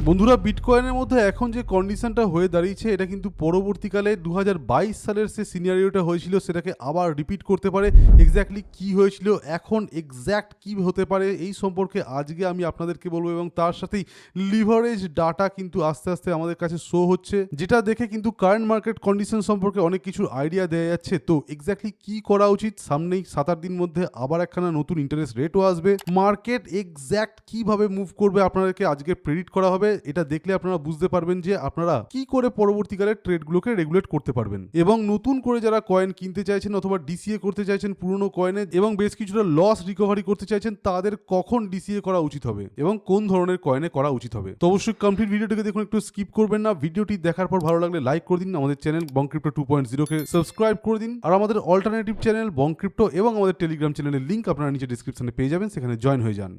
বন্ধুরা, বিটকয়েনের মধ্যে এখন যে কন্ডিশনটা হয়ে দাঁড়িয়েছে এটা কিন্তু পরবর্তীকালে 2022 সালের যে সিনারিওটা হয়েছিল সেটাকে আবার রিপিট করতে পারে। এক্স্যাক্টলি কি হয়েছিল, এখন এক্স্যাক্ট কি হতে পারে, এই সম্পর্কে আজকে আমি আপনাদেরকে বলবো। এবং তার সাথেই লিভারেজ ডাটা কিন্তু আস্তে আস্তে আমাদের কাছে শো হচ্ছে, যেটা দেখে কিন্তু কারেন্ট মার্কেট কন্ডিশন সম্পর্কে অনেক কিছুর আইডিয়া দেওয়া যাচ্ছে। তো এক্স্যাক্টলি কি করা উচিত, সামনেই 7-8 দিন মধ্যে আবার একখানা নতুন ইন্টারেস্ট রেটও আসবে, মার্কেট এক্স্যাক্ট কিভাবে মুভ করবে আপনাদেরকে আজকে প্রেডিক্ট করা হবে। এটা দেখলে আপনারা বুঝতে পারবেন যে আপনারা কি করে পরবর্তীকালে ট্রেডগুলোকে রেগুলেট করতে পারবেন। এবং নতুন করে যারা কয়েন কিনতে চাইছেন অথবা ডিসিএ করতে চাইছেন পুরনো কয়েনে এবং বেশ কিছুটা লস রিকভারি করতে চাইছেন, তাদের কখন ডিসিএ করা উচিত হবে এবং কোন ধরনের কয়েনে করা উচিত হবে। তো অবশ্যই কমপ্লিট ভিডিওটিকে দেখুন, একটু স্কিপ করবেন না। ভিডিওটি দেখার পর ভালো লাগলে লাইক করে দিন, আমাদের চ্যানেল বংক্রিপ্টো 2.0 কে সাবস্ক্রাইব করে দিন, আর আমাদের অল্টারনেটিভ চ্যানেল বংক্রিপ্টো এবং আমাদের টেলিগ্রাম চ্যানেলের লিংক আপনারা নিচে ডিসক্রিপশনে পেয়ে যাবেন, সেখানে জয়েন হয়ে যান।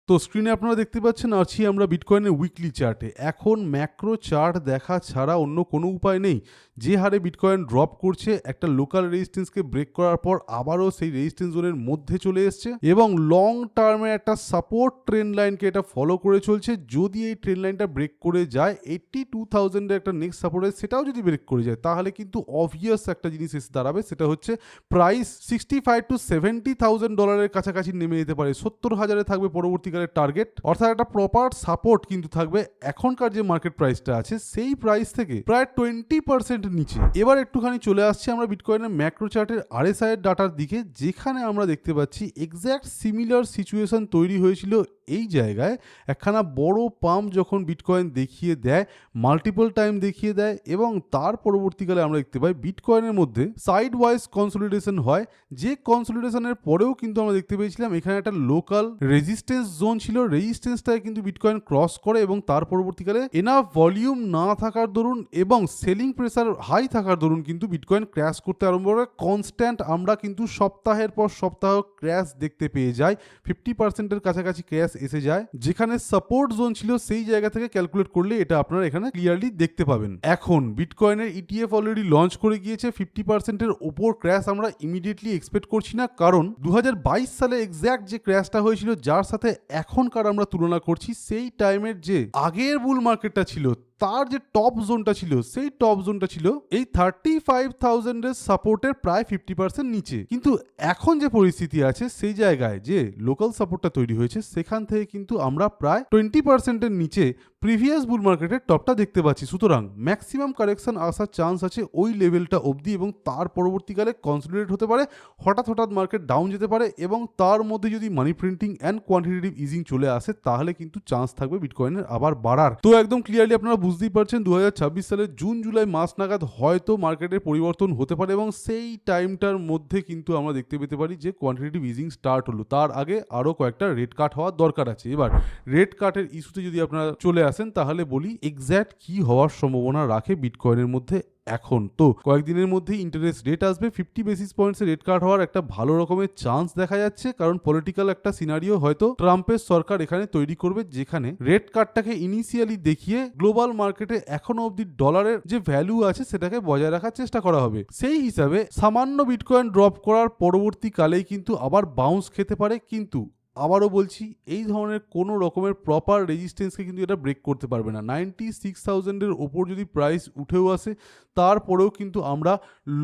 তো স্ক্রিনে আপনারা দেখতে পাচ্ছেন আছি আমরা বিটকয়েনের উইকলি চার্টে। এখন ম্যাক্রো চার্ট দেখা ছাড়া অন্য কোনো উপায় নেই। যে হারে বিটকয়েন ড্রপ করছে, একটা লোকাল রেজিস্ট্যান্সকে ব্রেক করার পর আবারও সেই রেজিস্ট্যান্স জোনের মধ্যে চলে এসছে এবং লং টার্মে একটা সাপোর্ট ট্রেন্ড লাইনকে এটা ফলো করে চলছে। যদি এই ট্রেন্ড লাইনটা ব্রেক করে যায় 82,000 এর একটা নেক্সট সাপোর্ট, সেটাও যদি ব্রেক করে যায় তাহলে কিন্তু অবভিয়াস একটা জিনিস এসে দাঁড়াবে, সেটা হচ্ছে প্রাইস $65,000 to $70,000 কাছাকাছি নেমে যেতে পারে। 70,000-এ থাকবে পরবর্তীকালে টার্গেট, অর্থাৎ একটা প্রপার সাপোর্ট কিন্তু থাকবে এখনকার যে মার্কেট প্রাইসটা আছে সেই প্রাইস থেকে প্রায় 20% নিচে। এবার একটুখানি চলে আসছি আমরা বিটকয়েনের ম্যাক্রো চার্টের আরএসআই এর ডাটার দিকে, যেখানে আমরা দেখতে পাচ্ছি এক্স্যাক্ট সিমিলার সিচুয়েশন তৈরি হয়েছিল এই জায়গায়। একখানা বড় পাম্প যখন বিটকয়েন দেখিয়ে দেয়, মাল্টিপল টাইম দেখিয়ে দেয়, এবং তার পরবর্তীকালে আমরা দেখতে পাই বিটকয়েনের মধ্যে সাইড ওয়াইজ কনসলিডেশন হয়। যে কনসলিডেশনের পরেও কিন্তু আমরা দেখতে পেয়েছিলাম এখানে একটা লোকাল রেজিস্ট্যান্স জোন ছিল, রেজিস্ট্যান্সটাকে কিন্তু বিটকয়েন ক্রস করে এবং তার পরবর্তীকালে এনাফ ভলিউম না থাকার দরুন এবং সেলিং প্রেসার হাই থাকার দরুন কিন্তু বিটকয়েন ক্র্যাশ করতে আরম্ভ করে। কনস্ট্যান্ট আমরা কিন্তু সপ্তাহের পর সপ্তাহ ক্র্যাশ দেখতে পেয়ে যাই, 50%-এর কাছাকাছি ক্র্যাশ এসে যায়। যেখানে সাপোর্ট জোন ছিল সেই জায়গা থেকে ক্যালকুলেট করলে এটা আপনারা এখানে ক্লিয়ারলি দেখতে পাবেন। এখন বিটকয়েনের ইটিএফ অলরেডি লঞ্চ করে গিয়েছে, 50%-এর ওপর ক্র্যাশ আমরা ইমিডিয়েটলি এক্সপেক্ট করছি না, কারণ 2022 সালে এক্স্যাক্ট যে ক্র্যাশটা হয়েছিল যার সাথে এখনকার আমরা তুলনা করছি, সেই টাইমের যে আগের বুল মার্কেটটা ছিল তার যে টপ জোনটা ছিল সেই টপ জোনটা ছিল এই 35,000 এর সাপোর্টের প্রায় 50% নিচে। কিন্তু এখন যে পরিস্থিতি আছে সেই জায়গায় যে লোকাল সাপোর্টটা তৈরি হয়েছে সেখান থেকে কিন্তু আমরা প্রায় 20%-এর নিচে প্রিভিয়াস বুল মার্কেটের টপটা দেখতে পাচ্ছি। সুতরাং ম্যাক্সিমাম কারেকশন আসার চান্স আছে ওই লেভেলটা অবধি, এবং তার পরবর্তীকালে কনসলিডেট হতে পারে, হঠাৎ মার্কেট ডাউন যেতে পারে, এবং তার মধ্যে যদি মানি প্রিন্টিং অ্যান্ড কোয়ান্টিটেটিভ ইজিং চলে আসে তাহলে কিন্তু চান্স থাকবে বিটকয়েনের আবার বাড়ার। তো একদম ক্লিয়ারলি আপনারা বুঝতেই পারছেন 2026 সালের জুন জুলাই মাস নাগাদ হয়তো মার্কেটের পরিবর্তন হতে পারে, এবং সেই টাইমটার মধ্যে কিন্তু আমরা দেখতে পেতে পারি যে কোয়ান্টিটেটিভ ইজিং স্টার্ট হলো। তার আগে আরও কয়েকটা রেড কাট হওয়ার দরকার আছে। এবার রেড কাটের ইস্যুতে যদি আপনারা চলে আসেন তাহলে বলি এক্স্যাক্ট কি হওয়ার সম্ভাবনা রাখে বিটকয়েনের মধ্যে এখন। তো কয়েকদিনের মধ্যেই ইন্টারেস্ট রেট আসবে, 50 বেসিস পয়েন্টসের রেট কাট হওয়ার একটা ভালো রকমের চান্স দেখা যাচ্ছে, কারণ পলিটিক্যাল একটা সিনারিও হয়তো ট্রাম্পের সরকার এখানে তৈরি করবে, যেখানে রেট কাটটাকে ইনিশিয়ালি দেখিয়ে গ্লোবাল মার্কেটে এখনো অবধি ডলারের যে ভ্যালু আছে সেটাকে বজায় রাখার চেষ্টা করা হবে। সেই হিসাবে সামান্য বিটকয়েন ড্রপ করার পরবর্তীকালেই কিন্তু আবার বাউন্স খেতে পারে, কিন্তু আবারও বলছি এই ধরনের কোনো রকমের প্রপার রেজিস্ট্যান্সকে কিন্তু এটা ব্রেক করতে পারবে না। 96,000-এর ওপর যদি প্রাইস উঠেও আসে তারপরেও কিন্তু আমরা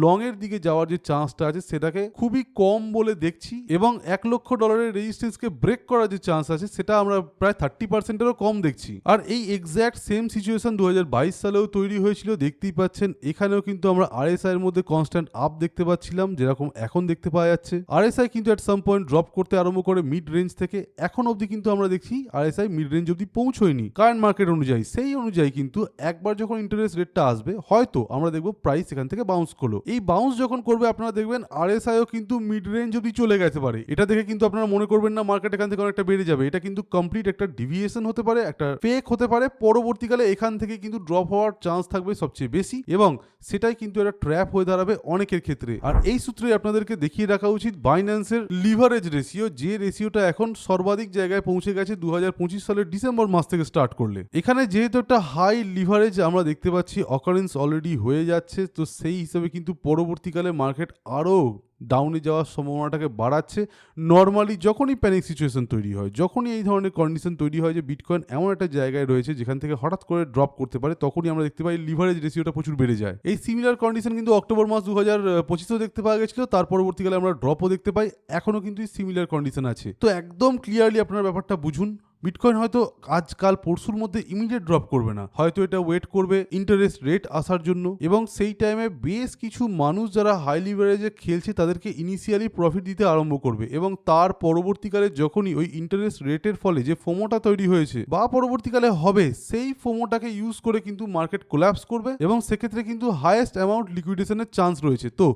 লংয়ের দিকে যাওয়ার যে চান্সটা আছে সেটাকে খুবই কম বলে দেখছি, এবং $1,00,000 রেজিস্ট্যান্সকে ব্রেক করার যে চান্স আছে সেটা আমরা প্রায় 30%-এরও কম দেখছি। আর এই এক্স্যাক্ট সেম সিচুয়েশন 2022 সালেও তৈরি হয়েছিল। দেখতেই পাচ্ছেন এখানেও কিন্তু আমরা আরএসআই এর মধ্যে কনস্ট্যান্ট আপ দেখতে পাচ্ছিলাম, যেরকম এখন দেখতে পাওয়া যাচ্ছে। আরএসআই কিন্তু এট সাম পয়েন্ট ড্রপ করতে আরম্ভ করে মিড রেঞ্জ থেকে, এখন অবধি কিন্তু আমরা দেখছি আরএসআই মিড রেঞ্জ অবধি পৌঁছয়নি কারেন্ট মার্কেট অনুযায়ী। সেই অনুযায়ী কিন্তু একবার যখন ইন্টারেস্ট রেটটা আসবে হয়তো আমরা দেখবো প্রাইস এখান থেকে বাউন্স করলো। এই বাউন্স যখন করবে আপনারা দেখবেন আরএসআইও কিন্তু মিড রেঞ্জ অবধি চলে গেছে পারে। এটা দেখে কিন্তু আপনারা মনে করবেন না মার্কেট এখান থেকে অনেকটা বেড়ে যাবে, এটা কিন্তু কমপ্লিট একটা ডিভিয়েশন হতে পারে, একটা ফেক হতে পারে। পরবর্তীকালে এখান থেকে কিন্তু ড্রপ হওয়ার চান্স থাকবে সবচেয়ে বেশি, এবং সেটাই কিন্তু একটা ট্র্যাপ হয়ে দাঁড়াবে অনেকের ক্ষেত্রে। আর এই সূত্রে আপনাদেরকে দেখিয়ে রাখা উচিত বাইন্যান্সের লিভারেজ রেশিও, যে রেশিওটা এখন সর্বাধিক জায়গায় পৌঁছে গেছে 2025 সালের ডিসেম্বর মাস থেকে স্টার্ট করলে। এখানে যেহেতু একটা হাই লিভারেজ আমরা দেখতে পাচ্ছি অকারেন্স অলরেডি হয়ে যাচ্ছে, তো সেই হিসাবে কিন্তু পরবর্তীকালে মার্কেট আরো ডাউনে যাওয়ার সম্ভাবনাটাকে বাড়াচ্ছে। নর্মালি যখনই প্যানিক সিচুয়েশন তৈরি হয়, যখনই এই ধরনের কন্ডিশন তৈরি হয় যে বিটকয়েন এমন একটা জায়গায় রয়েছে যেখান থেকে হঠাৎ করে ড্রপ করতে পারে, তখনই আমরা দেখতে পাই লিভারেজ রেশিওটা প্রচুর বেড়ে যায়। এই সিমিলার কন্ডিশন কিন্তু অক্টোবর মাস 2025-এও দেখতে পাওয়া গেছিল, তার পরবর্তীকালে আমরা ড্রপও দেখতে পাই। এখনো কিন্তু সিমিলার কন্ডিশন আছে। তো একদম ক্লিয়ারলি আপনারা ব্যাপারটা বুঝুন। বিটকয়েন হয়তো আজকাল পরশুর মধ্যে ইমিডিয়েট ড্রপ করবে না, হয়তো এটা ওয়েট করবে ইন্টারেস্ট রেট আসার জন্য, এবং সেই টাইমে বেশ কিছু মানুষ যারা হাই লিভারেজে খেলছে তাদেরকে ইনিশিয়ালি প্রফিট দিতে আরম্ভ করবে, এবং তার পরবর্তীকালে যখনই ওই ইন্টারেস্ট রেটের ফলে যে ফোমোটা তৈরি হয়েছে বা পরবর্তীকালে হবে, সেই ফোমোটাকে ইউজ করে কিন্তু মার্কেট কোল্যাপস করবে, এবং সেক্ষেত্রে কিন্তু হাইয়েস্ট অ্যামাউন্ট লিকুইডেশনের চান্স রয়েছে। তো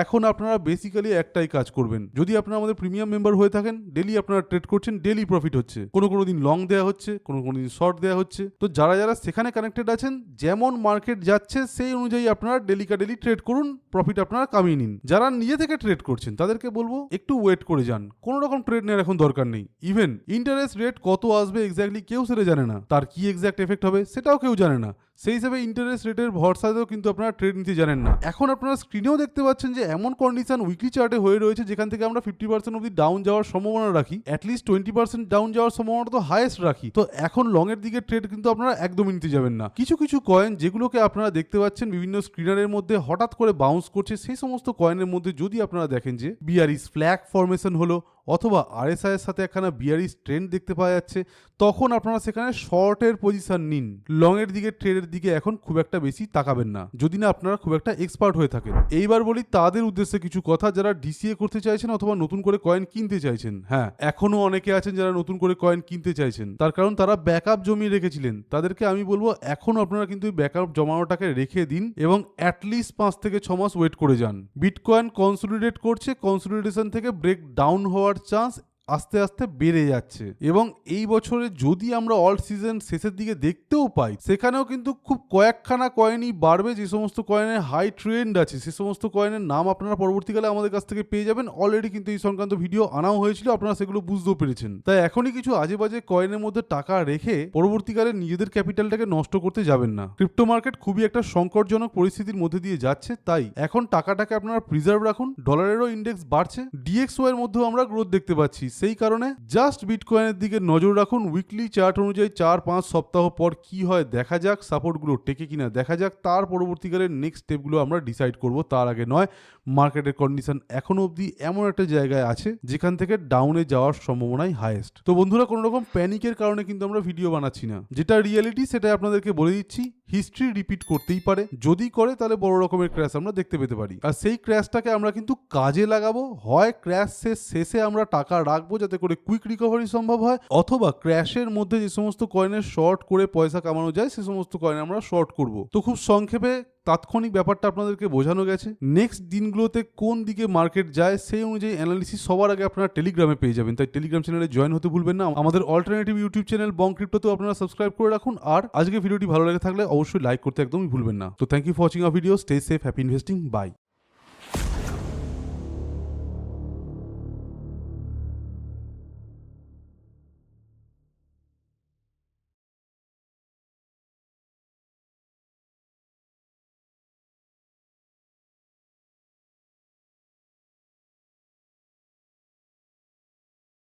এখন আপনারা বেসিক্যালি একটাই কাজ করবেন, যদি আপনারা আমাদের প্রিমিয়াম মেম্বার হয়ে থাকেন, ডেলি আপনারা ট্রেড করছেন, ডেলি প্রফিট হচ্ছে, কোনো দিন লং দেওয়া হচ্ছে, কোনো দিন শর্ট দেওয়া হচ্ছে। তো যারা সেখানে কানেক্টেড আছেন, যেমন মার্কেট যাচ্ছে সেই অনুযায়ী আপনারা ডেলি ট্রেড করুন, প্রফিট আপনারা কামিয়ে নিন। যারা নিজে থেকে ট্রেড করছেন তাদেরকে বলবো একটু ওয়েট করে যান, কোনো রকম ট্রেড নেওয়ার এখন দরকার নেই। ইভেন ইন্টারেস্ট রেট কত আসবে এক্স্যাক্টলি কেউ সেটা জানে না, তার কি এক্স্যাক্ট এফেক্ট হবে সেটাও কেউ জানে না। সেই হিসাবে ইন্টারেস্ট রেটের ভরসাতেও কিন্তু আপনারা ট্রেড নিতে জানেন না। এখন আপনারা স্ক্রিনেও দেখতে পাচ্ছেন যে এমন কন্ডিশন উইকলি চার্টে হয়ে রয়েছে যেখান থেকে আমরা 50% অব্দি ডাউন যাওয়ার সম্ভাবনা রাখি, অ্যাটলিস্ট 20% ডাউন যাওয়ার সম্ভাবনা তো হাইয়েস্ট রাখি। তো এখন লং এর দিকে ট্রেড কিন্তু আপনারা একদমই নিতে যাবেন না। কিছু কয়েন যেগুলোকে আপনারা দেখতে পাচ্ছেন বিভিন্ন স্ক্রিনারের মধ্যে হঠাৎ করে বাউন্স করছে, সেই সমস্ত কয়েনের মধ্যে যদি আপনারা দেখেন যে বিয়ারিশ ফ্ল্যাগ ফরমেশন হলো অথবা আরএসআই এর সাথে একখানা বিয়ারিশ ট্রেন্ড দেখতে পাওয়া যাচ্ছে, তখন আপনারা সেখানে শর্টের পজিশন নিন। লং এর দিকে ট্রেডের দিকে এখন খুব একটা বেশি তাকাবেন না, যদি না আপনারা খুব একটা এক্সপার্ট হয়ে থাকেন। এইবার বলি তাদের উদ্দেশ্যে কিছু কথা যারা ডিসিএ করতে চাইছেন অথবা নতুন করে কয়েন কিনতে চাইছেন। হ্যাঁ, এখনো অনেকে আছেন যারা নতুন করে কয়েন কিনতে চাইছেন, তার কারণ তারা ব্যাকআপ জমিয়ে রেখেছিলেন। তাদেরকে আমি বলবো এখন আপনারা কিন্তু ব্যাকআপ জমানোটাকে রেখে দিন এবং অ্যাটলিস্ট 5 থেকে 6 মাস ওয়েট করে যান। বিটকয়েন কনসলিডেট করছে, কনসলিডেশন থেকে ব্রেক ডাউন হওয়ার চান্স আস্তে আস্তে বেড়ে যাচ্ছে, এবং এই বছরে যদি আমরা অল সিজন শেষের দিকে দেখতেও পাই, সেখানেও কিন্তু খুব কয়েকখানা কয়েনই বাড়বে। যে সমস্ত কয়েনের হাই ট্রেন্ড আছে সে সমস্ত কয়েনের নাম আপনারা পরবর্তীকালে আমাদের কাছ থেকে পেয়ে যাবেন। অলরেডি কিন্তু এই সংক্রান্ত ভিডিও আনাও হয়েছিল, আপনারা সেগুলো বুঝতেও পেরেছেন। তাই এখনই কিছু আজে বাজে কয়েনের মধ্যে টাকা রেখে পরবর্তীকালে নিজেদের ক্যাপিটালটাকে নষ্ট করতে যাবেন না। ক্রিপ্টো মার্কেট খুবই একটা সংকটজনক পরিস্থিতির মধ্যে দিয়ে যাচ্ছে, তাই এখন টাকাটাকে আপনারা প্রিজার্ভ রাখুন। ডলারেরও ইন্ডেক্স বাড়ছে, ডিএক্সওয়াই এর মধ্যেও আমরা গ্রোথ দেখতে পাচ্ছি, সেই কারণে জাস্ট বিটকয়েনের দিকে নজর রাখুন। উইকলি চার্ট অনুযায়ী 4-5 সপ্তাহ পর কি হয় দেখা যাক, সাপোর্টগুলো টেকে কিনা দেখা যাক, তার পরবর্তীকালে নেক্সট স্টেপগুলো আমরা ডিসাইড করব, তার আগে নয়। মার্কেটের কন্ডিশন এখনো অবধি এমন একটা জায়গায় আছে যেখান থেকে ডাউনে যাওয়ার সম্ভাবনাই হাইয়েস্ট। তো বন্ধুরা, কোনো রকম প্যানিকের কারণে কিন্তু আমরা ভিডিও বানাচ্ছি না, যেটা রিয়েলিটি সেটা আপনাদেরকে বলে দিচ্ছি। হিস্ট্রি রিপিট করতেই পারে, যদি করে তাহলে বড় রকমের ক্র্যাশ আমরা দেখতে পেতে পারি, আর সেই ক্র্যাশটাকে আমরা কিন্তু কাজে লাগাবো। হয় ক্র্যাশ শেষে আমরা টাকা রাখবো যাতে করে কুইক রিকভারি সম্ভব হয়, অথবা ক্র্যাশের মধ্যে যে সমস্ত কয়েনের শর্ট করে পয়সা কামানো যায় সে সমস্ত কয়েন আমরা শর্ট করব। তো খুব সংক্ষেপে তাৎক্ষণিক ব্যাপারটা আপনাদেরকে বোঝানো গেছে। নেক্সট দিনগুলোতে কোন দিকে মার্কেট যায় সেই অনুযায়ী অ্যানালিসিস সবার আগে আপনারা টেলিগ্রামে পেয়ে যাবেন, তাই টেলিগ্রাম চ্যানেলে জয়েন হতে ভুলবেন না। আমাদের অল্টারনেটিভ ইউটিউব চ্যানেল বং ক্রিপ্টোতেও আপনারা সাবস্ক্রাইব করে রাখুন, আর আজকে ভিডিওটি ভালো লেগে থাকলে অবশ্যই লাইক করতে একদমই ভুলবেন না। তো thank you for watching our video, stay safe, happy investing, by.